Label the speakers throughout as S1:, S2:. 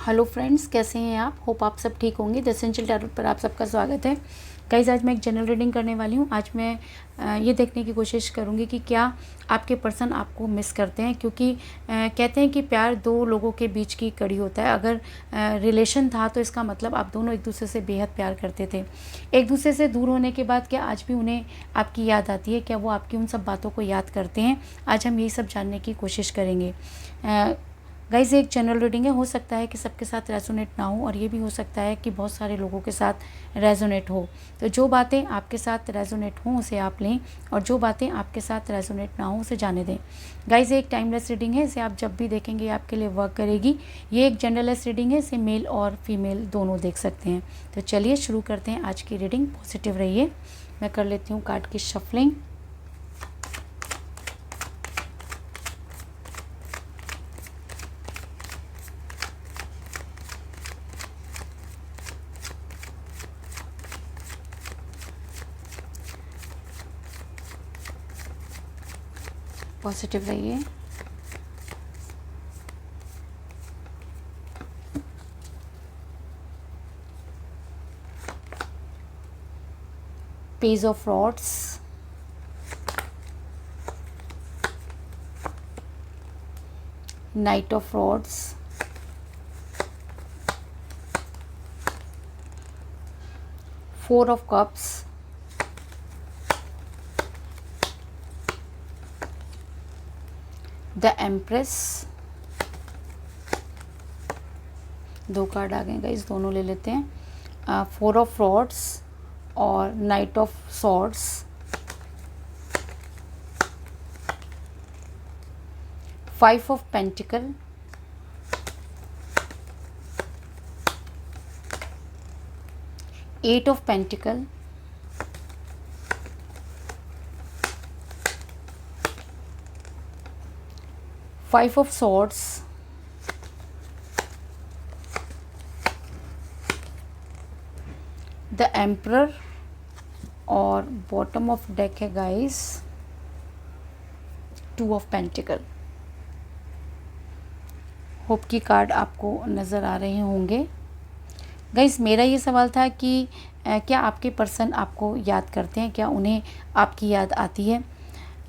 S1: Hello friends, कैसे हैं आप? होप आप सब ठीक होंगे। द एसेंशियल टैरोट पर आप सबका स्वागत है। गाइस, आज मैं एक जनरल रीडिंग करने वाली हूँ। आज मैं ये देखने की कोशिश करूँगी कि क्या आपके पर्सन आपको मिस करते हैं, क्योंकि कहते हैं कि प्यार दो लोगों के बीच की कड़ी होता है। अगर रिलेशन था तो इसका मतलब आप दोनों एक दूसरे से बेहद प्यार करते थे। एक दूसरे से दूर होने के बाद क्या आज भी उन्हें आपकी याद आती है? क्या वो आपकी उन सब बातों को याद करते हैं? आज हम यही सब जानने की कोशिश करेंगे। गाइस, एक जनरल रीडिंग है। हो सकता है कि सबके साथ रेजोनेट ना हो, और ये भी हो सकता है कि बहुत सारे लोगों के साथ रेजोनेट हो। तो जो बातें आपके साथ रेजोनेट हों उसे आप लें, और जो बातें आपके साथ रेजोनेट ना हो उसे जाने दें। गाइस, एक टाइमलेस रीडिंग है। इसे आप जब भी देखेंगे आपके लिए वर्क करेगी। ये एक जनरलेस रीडिंग है। इसे मेल और फीमेल दोनों देख सकते हैं। तो चलिए शुरू करते हैं आज की रीडिंग। पॉजिटिव रहिए। मैं कर लेती हूँ कार्ड की शफलिंग। पॉजिटिव रहिए। Page of rods, knight of rods, four of cups, the empress. दो कार्ड आ गए गाइस, दोनों ले लेते हैं। फोर ऑफ रॉड्स और knight of swords. Five of pentacle, eight of pentacle, five of swords, the emperor, और बॉटम ऑफ डेक है guys two of pentacle. Hope की कार्ड आपको नज़र आ रहे होंगे। गाइस, मेरा ये सवाल था कि क्या आपके पर्सन आपको याद करते हैं? क्या उन्हें आपकी याद आती है?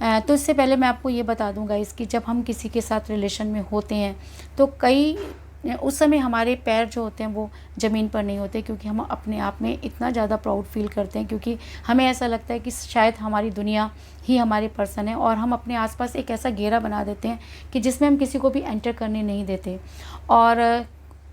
S1: तो इससे पहले मैं आपको ये बता दूं गाइस कि जब हम किसी के साथ रिलेशन में होते हैं तो उस समय हमारे पैर जो होते हैं वो ज़मीन पर नहीं होते, क्योंकि हम अपने आप में इतना ज़्यादा प्राउड फील करते हैं, क्योंकि हमें ऐसा लगता है कि शायद हमारी दुनिया ही हमारे पर्सन है, और हम अपने आसपास एक ऐसा घेरा बना देते हैं कि जिसमें हम किसी को भी एंटर करने नहीं देते। और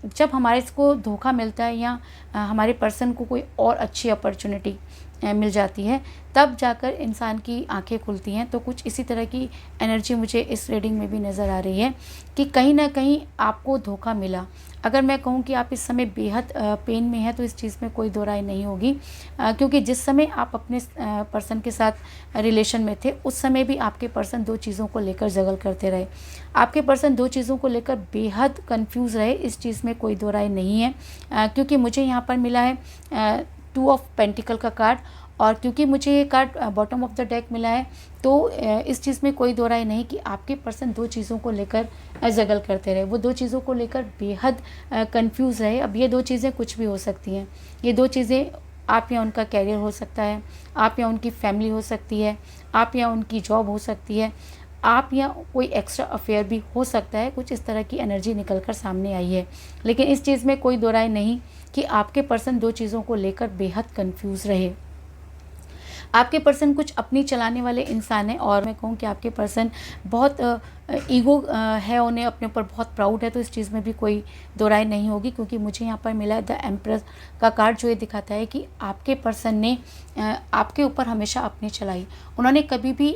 S1: जब हमारे इसको धोखा मिलता है या हमारे पर्सन को कोई और अच्छी अपॉर्चुनिटी मिल जाती है, तब जाकर इंसान की आंखें खुलती हैं। तो कुछ इसी तरह की एनर्जी मुझे इस रीडिंग में भी नज़र आ रही है कि कहीं ना कहीं आपको धोखा मिला। अगर मैं कहूँ कि आप इस समय बेहद पेन में हैं तो इस चीज़ में कोई दो राय नहीं होगी, क्योंकि जिस समय आप अपने पर्सन के साथ रिलेशन में थे उस समय भी आपके पर्सन दो चीज़ों को लेकर जगल करते रहे। आपके पर्सन दो चीज़ों को लेकर बेहद कंफ्यूज रहे, इस चीज़ में कोई दो राय नहीं है। क्योंकि मुझे यहाँ पर मिला है टू ऑफ पेंटिकल का कार्ड, और क्योंकि मुझे ये card bottom of the deck मिला है तो इस चीज़ में कोई दो राय नहीं कि आपके पर्सन दो चीज़ों को लेकर जगल करते रहे। वो दो चीज़ों को लेकर बेहद कंफ्यूज रहे। अब ये दो चीज़ें कुछ भी हो सकती हैं। ये दो चीज़ें आप या उनका कैरियर हो सकता है, आप या उनकी फैमिली हो सकती है, आप या उनकी जॉब हो सकती है, आप या कोई एक्स्ट्रा अफेयर भी हो सकता है। कुछ इस तरह की एनर्जी निकल कर सामने आई है, लेकिन इस चीज़ में कोई दो राय नहीं कि आपके पर्सन दो चीज़ों को लेकर बेहद कंफ्यूज रहे। आपके पर्सन कुछ अपनी चलाने वाले इंसान हैं, और मैं कहूँ कि आपके पर्सन बहुत ईगो है, उन्हें अपने ऊपर बहुत प्राउड है। तो इस चीज़ में भी कोई दो राय नहीं होगी, क्योंकि मुझे यहाँ पर मिला है द एम्प्रेस का कार्ड, जो ये दिखाता है कि आपके पर्सन ने आपके ऊपर हमेशा अपनी चलाई। उन्होंने कभी भी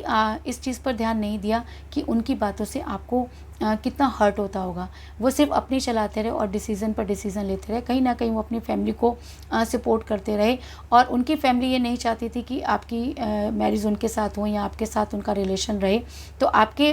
S1: इस चीज़ पर ध्यान नहीं दिया कि उनकी बातों से आपको कितना हर्ट होता होगा। वो सिर्फ अपनी चलाते रहे और डिसीज़न पर डिसीज़न लेते रहे। कहीं ना कहीं वो अपनी फैमिली को सपोर्ट करते रहे, और उनकी फैमिली ये नहीं चाहती थी कि आपकी मैरिज उनके साथ हो या आपके साथ उनका रिलेशन रहे। तो आपके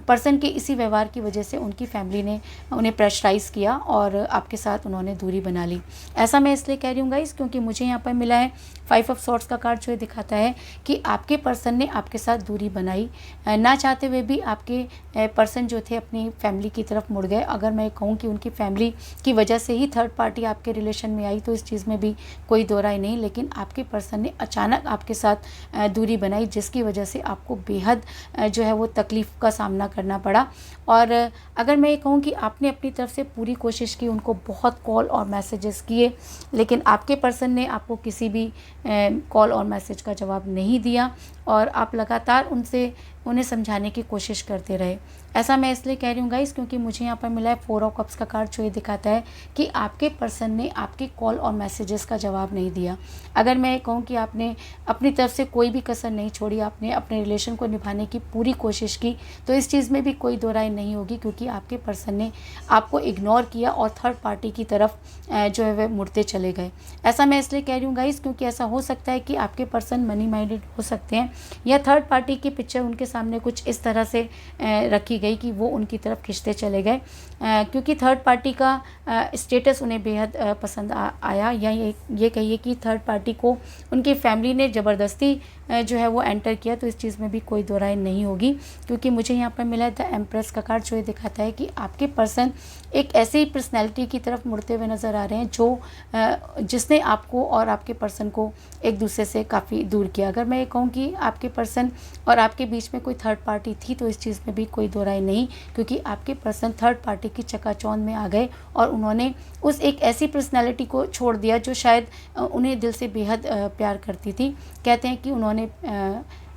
S1: पर्सन के इसी व्यवहार की वजह से उनकी फैमिली ने उन्हें प्रेशराइज़ किया और आपके साथ उन्होंने दूरी बना ली। ऐसा मैं इसलिए कह रही हूँ गाइस, क्योंकि मुझे यहाँ पर मिला है फाइव ऑफ सॉर्ड्स का कार्ड, जो ये दिखाता है कि आपके पर्सन ने आपके साथ दूरी बनाई। ना चाहते हुए भी आपके पर्सन जो जो थे अपनी फैमिली की तरफ मुड़ गए। अगर मैं कहूँ कि उनकी फैमिली की वजह से ही थर्ड पार्टी आपके रिलेशन में आई तो इस चीज़ में भी कोई दो राय नहीं, लेकिन आपके पर्सन ने अचानक आपके साथ दूरी बनाई, जिसकी वजह से आपको बेहद जो है वो तकलीफ़ का सामना करना पड़ा। और अगर मैं ये कहूँ कि आपने अपनी तरफ से पूरी कोशिश की, उनको बहुत कॉल और मैसेजेस किए, लेकिन आपके पर्सन ने आपको किसी भी कॉल और मैसेज का जवाब नहीं दिया और आप लगातार उन्हें समझाने की कोशिश करते रहे। ऐसा मैं इसलिए कह रही हूँ गाइस, क्योंकि मुझे यहाँ पर मिला है 4 ऑफ कप्स का कार्ड, जो ये दिखाता है कि आपके पर्सन ने आपके कॉल और मैसेजेस का जवाब नहीं दिया। अगर मैं कहूँ कि आपने अपनी तरफ से कोई भी कसर नहीं छोड़ी, आपने अपने रिलेशन को निभाने की पूरी कोशिश की, तो इस चीज़ में भी कोई दो राय नहीं होगी, क्योंकि आपके पर्सन ने आपको इग्नोर किया और थर्ड पार्टी की तरफ जो है वह मुड़ते चले गए। ऐसा मैं इसलिए कह रही हूँ गाइस, क्योंकि ऐसा हो सकता है कि आपके पर्सन मनी माइंडेड हो सकते हैं, या थर्ड पार्टी की पिक्चर उनके सामने कुछ इस तरह से रखी गई कि वो उनकी तरफ खिंचते चले गए, क्योंकि थर्ड पार्टी का स्टेटस उन्हें बेहद पसंद आया, या ये कहिए कि थर्ड पार्टी को उनकी फैमिली ने ज़बरदस्ती जो है वो एंटर किया, तो इस चीज़ में भी कोई दो राय नहीं होगी। क्योंकि मुझे यहाँ पर मिला है द एम्प्रेस का कार्ड, जो ये दिखाता है कि आपके पर्सन एक ऐसी पर्सनैलिटी की तरफ मुड़ते हुए नज़र आ रहे हैं जो जिसने आपको और आपके पर्सन को एक दूसरे से काफ़ी दूर किया। अगर मैं ये कहूँ कि आपके पर्सन और आपके बीच में कोई थर्ड पार्टी थी, तो इस चीज़ में भी कोई दो राय नहीं, क्योंकि आपके पर्सन थर्ड पार्टी की चकाचौंध में आ गए और उन्होंने उस एक ऐसी पर्सनैलिटी को छोड़ दिया जो शायद उन्हें दिल से बेहद प्यार करती थी। कहते हैं कि उन्होंने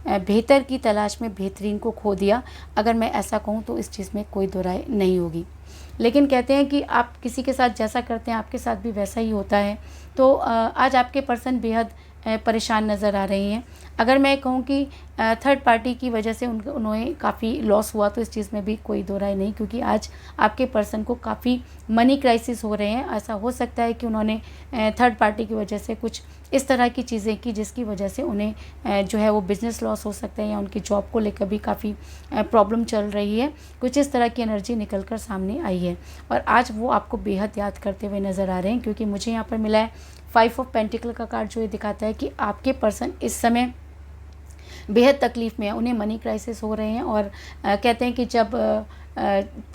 S1: बेहतर की तलाश में बेहतरीन को खो दिया। अगर मैं ऐसा कहूँ तो इस चीज़ में कोई दो राय नहीं होगी। लेकिन कहते हैं कि आप किसी के साथ जैसा करते हैं आपके साथ भी वैसा ही होता है। तो आज आपके पर्सन बेहद परेशान नज़र आ रही हैं। अगर मैं कहूँ कि थर्ड पार्टी की वजह से उन्हें काफ़ी लॉस हुआ, तो इस चीज़ में भी कोई दो राय नहीं, क्योंकि आज आपके पर्सन को काफ़ी मनी क्राइसिस हो रहे हैं। ऐसा हो सकता है कि उन्होंने थर्ड पार्टी की वजह से कुछ इस तरह की चीज़ें की जिसकी वजह से उन्हें जो है वो बिज़नेस लॉस हो सकता है, या उनकी जॉब को लेकर भी काफ़ी प्रॉब्लम चल रही है। कुछ इस तरह की एनर्जी निकल कर सामने आई है और आज वो आपको बेहद याद करते हुए नज़र आ रहे हैं, क्योंकि मुझे यहाँ पर मिला है 5 ऑफ पेंटिकल का कार्ड, जो ये दिखाता है कि आपके पर्सन इस समय बेहद तकलीफ़ में है, उन्हें मनी क्राइसिस हो रहे हैं। और कहते हैं कि जब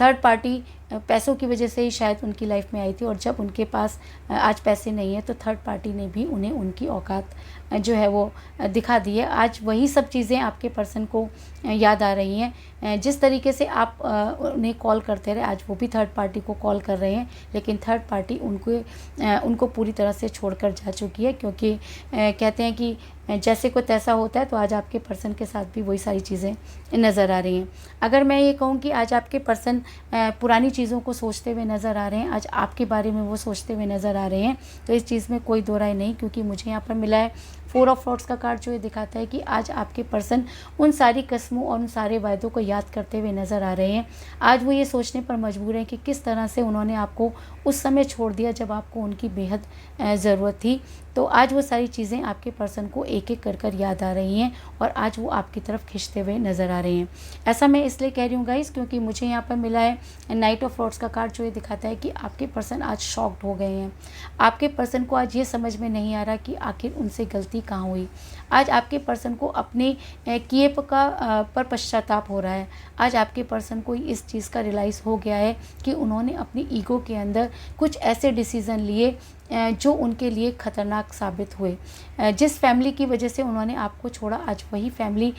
S1: थर्ड पार्टी पैसों की वजह से ही शायद उनकी लाइफ में आई थी, और जब उनके पास आज पैसे नहीं है तो थर्ड पार्टी ने भी उन्हें उनकी औकात जो है वो दिखा दी है। आज वही सब चीज़ें आपके पर्सन को याद आ रही हैं। जिस तरीके से आप उन्हें कॉल करते रहे, आज वो भी थर्ड पार्टी को कॉल कर रहे हैं, लेकिन थर्ड पार्टी उनको पूरी तरह से छोड़कर जा चुकी है, क्योंकि कहते हैं कि जैसे को तैसा होता है। तो आज आपके पर्सन के साथ भी वही सारी चीज़ें नज़र आ रही हैं। अगर मैं ये कहूँ कि आज आपके पर्सन पुरानी चीज़ों को सोचते हुए नज़र आ रहे हैं, आज आपके बारे में वो सोचते हुए नज़र आ रहे हैं, तो इस चीज़ में कोई दो राय नहीं, क्योंकि मुझे यहाँ पर मिला है 4 ऑफ स्वॉर्ड्स का कार्ड, जो ये दिखाता है कि आज आपके पर्सन उन सारी कस्मों और उन सारे वायदों को याद करते हुए नज़र आ रहे हैं। आज वो ये सोचने पर मजबूर हैं कि किस तरह से उन्होंने आपको उस समय छोड़ दिया जब आपको उनकी बेहद ज़रूरत थी। तो आज वो सारी चीज़ें आपके पर्सन को एक एक कर याद आ रही हैं और आज वो आपकी तरफ खिंचते हुए नज़र आ रहे हैं। ऐसा मैं इसलिए कह रही हूँ गाइस, क्योंकि मुझे यहाँ पर मिला है नाइट ऑफ स्वॉर्ड्स का कार्ड, जो ये दिखाता है कि आपके पर्सन आज शॉक्ड हो गए हैं। आपके पर्सन को आज ये समझ में नहीं आ रहा कि आखिर उनसे गलती कहाँ हुई। आज आपके पर्सन को अपने किए पर पश्चाताप हो रहा है। आज आपके पर्सन को इस चीज़ का रियलाइज़ हो गया है कि उन्होंने अपनी ईगो के अंदर कुछ ऐसे डिसीज़न लिए जो उनके लिए ख़तरनाक साबित हुए। जिस फैमिली की वजह से उन्होंने आपको छोड़ा, आज वही फैमिली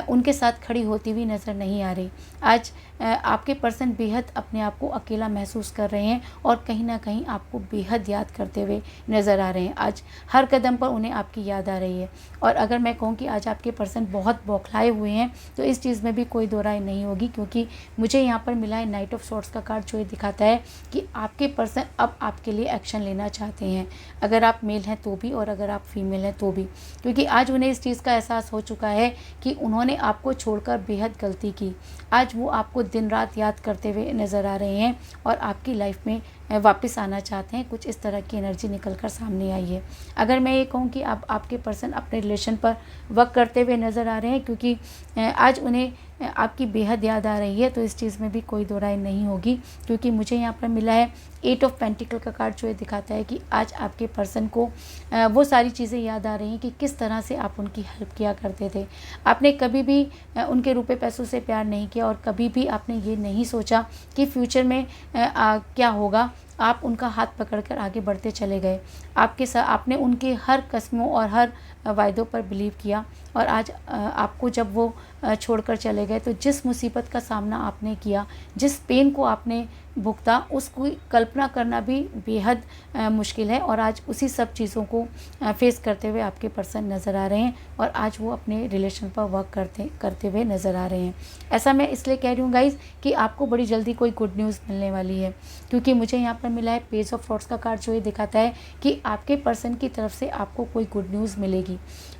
S1: उनके साथ खड़ी होती हुई नज़र नहीं आ रही। आज आपके पर्सन बेहद अपने आप को अकेला महसूस कर रहे हैं और कहीं ना कहीं आपको बेहद याद करते हुए नज़र आ रहे हैं। आज हर कदम पर उन्हें आपकी याद आ रही है। और अगर मैं कहूँ कि आज आपके पर्सन बहुत बौखलाए हुए हैं, तो इस चीज़ में भी कोई दो राय नहीं होगी, क्योंकि मुझे यहाँ पर मिला है नाइट ऑफ स्वॉर्ड्स का कार्ड, जो ये दिखाता है कि आपके पर्सन अब आपके लिए एक्शन लेना चाहते हैं। अगर आप मेल हैं तो भी और अगर आप फीमेल हैं तो भी, क्योंकि आज उन्हें इस चीज़ का एहसास हो चुका है कि उन्होंने आपको छोड़कर बेहद गलती की। आज वो आपको दिन रात याद करते हुए नज़र आ रहे हैं और आपकी लाइफ में वापस आना चाहते हैं। कुछ इस तरह की एनर्जी निकल कर सामने आई है। अगर मैं ये कहूँ कि आपके पर्सन अपने रिलेशन पर वर्क करते हुए नज़र आ रहे हैं, क्योंकि आज उन्हें आपकी बेहद याद आ रही है, तो इस चीज़ में भी कोई दो राय नहीं होगी, क्योंकि मुझे यहाँ पर मिला है 8 ऑफ पेंटिकल का कार्ड, जो ये दिखाता है कि आज आपके पर्सन को वो सारी चीज़ें याद आ रही हैं कि किस तरह से आप उनकी हेल्प किया करते थे। आपने कभी भी उनके रुपए पैसों से प्यार नहीं किया, और कभी भी आपने ये नहीं सोचा कि फ्यूचर में क्या होगा। आप उनका हाथ पकड़कर आगे बढ़ते चले गए। आपने उनके हर कस्मों और हर वायदों पर बिलीव किया, और आज आपको जब वो छोड़कर चले गए, तो जिस मुसीबत का सामना आपने किया, जिस पेन को आपने भुगता, उसकी कल्पना करना भी बेहद मुश्किल है। और आज उसी सब चीज़ों को फेस करते हुए आपके पर्सन नज़र आ रहे हैं, और आज वो अपने रिलेशन पर वर्क करते हुए नज़र आ रहे हैं। ऐसा मैं इसलिए कह रही हूँ गाइज़ कि आपको बड़ी जल्दी कोई गुड न्यूज़ मिलने वाली है, क्योंकि मुझे यहाँ पर मिला है पेज ऑफ फ्रॉड्स का कार्ड, जो ये दिखाता है कि आपके पर्सन की तरफ से आपको कोई गुड न्यूज़ मिलेगी।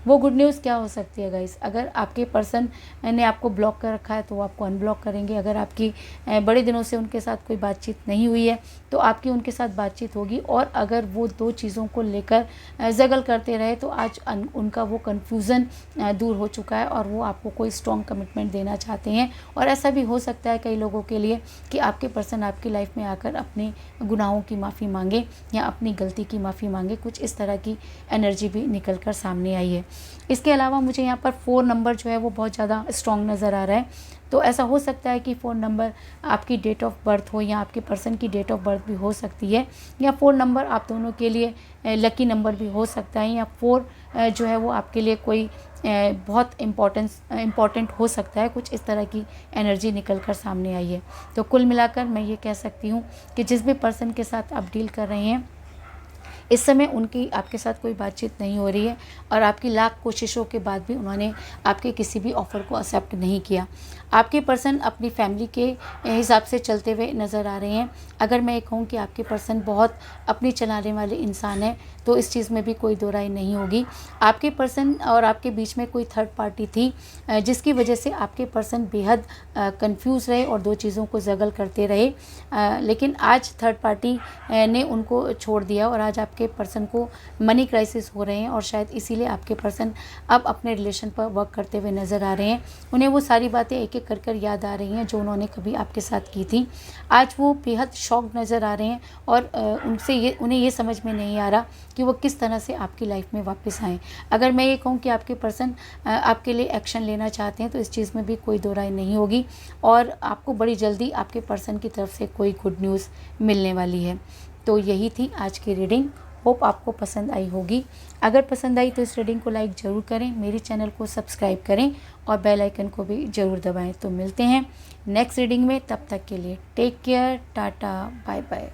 S1: वो गुड न्यूज़ क्या हो सकती है गाइज़? अगर आपके पर्सन ने आपको ब्लॉक कर रखा है, तो वो आपको अनब्लॉक करेंगे। अगर आपकी बड़े दिनों से उनके साथ कोई बातचीत नहीं हुई है, तो आपकी उनके साथ बातचीत होगी। और अगर वो दो चीज़ों को लेकर जगल करते रहे, तो आज उनका वो कन्फ्यूज़न दूर हो चुका है, और वो आपको कोई स्ट्रॉन्ग कमिटमेंट देना चाहते हैं। और ऐसा भी हो सकता है कई लोगों के लिए कि आपके पर्सन आपकी लाइफ में आकर अपने गुनाहों की माफ़ी मांगे, या अपनी गलती की माफ़ी मांगे। कुछ इस तरह की एनर्जी भी निकल कर सामने आई है। इसके अलावा मुझे यहाँ पर 4 नंबर जो है वो बहुत ज़्यादा स्ट्रॉन्ग नज़र आ रहा है। तो ऐसा हो सकता है कि 4 नंबर आपकी डेट ऑफ बर्थ हो, या आपके पर्सन की डेट ऑफ बर्थ भी हो सकती है, या 4 नंबर आप दोनों के लिए लकी नंबर भी हो सकता है, या 4 जो है वो आपके लिए कोई बहुत इम्पॉर्टेंट हो सकता है। कुछ इस तरह की एनर्जी निकल कर सामने आई है। तो कुल मिलाकर मैं ये कह सकती हूँ कि जिस भी पर्सन के साथ आप डील कर रहे हैं, इस समय उनकी आपके साथ कोई बातचीत नहीं हो रही है, और आपकी लाख कोशिशों के बाद भी उन्होंने आपके किसी भी ऑफ़र को एक्सेप्ट नहीं किया। आपके पर्सन अपनी फैमिली के हिसाब से चलते हुए नज़र आ रहे हैं। अगर मैं ये कहूँ कि आपके पर्सन बहुत अपनी चलाने वाले इंसान है, तो इस चीज़ में भी कोई दो राय नहीं होगी। आपके पर्सन और आपके बीच में कोई थर्ड पार्टी थी, जिसकी वजह से आपके पर्सन बेहद कंफ्यूज रहे और दो चीज़ों को जगल करते रहे। लेकिन आज थर्ड पार्टी ने उनको छोड़ दिया, और आज आपके पर्सन को मनी क्राइसिस हो रहे हैं, और शायद इसीलिए आपके पर्सन अब अपने रिलेशन पर वर्क करते हुए नज़र आ रहे हैं। उन्हें वो सारी बातें एक एक कर याद आ रही हैं जो उन्होंने कभी आपके साथ की थी। आज वो बेहद शॉक्ड नज़र आ रहे हैं, और उन्हें ये समझ में नहीं आ रहा कि वो किस तरह से आपकी लाइफ में वापस आएँ। अगर मैं ये कहूँ कि आपके पर्सन आपके लिए एक्शन लेना चाहते हैं, तो इस चीज़ में भी कोई दो राय नहीं होगी, और आपको बड़ी जल्दी आपके पर्सन की तरफ से कोई गुड न्यूज़ मिलने वाली है। तो यही थी आज की रीडिंग। होप आपको पसंद आई होगी। अगर पसंद आई तो इस रीडिंग को लाइक ज़रूर करें, मेरे चैनल को सब्सक्राइब करें, और बेल आइकन को भी ज़रूर दबाएं। तो मिलते हैं नेक्स्ट रीडिंग में, तब तक के लिए take care, tata, bye bye.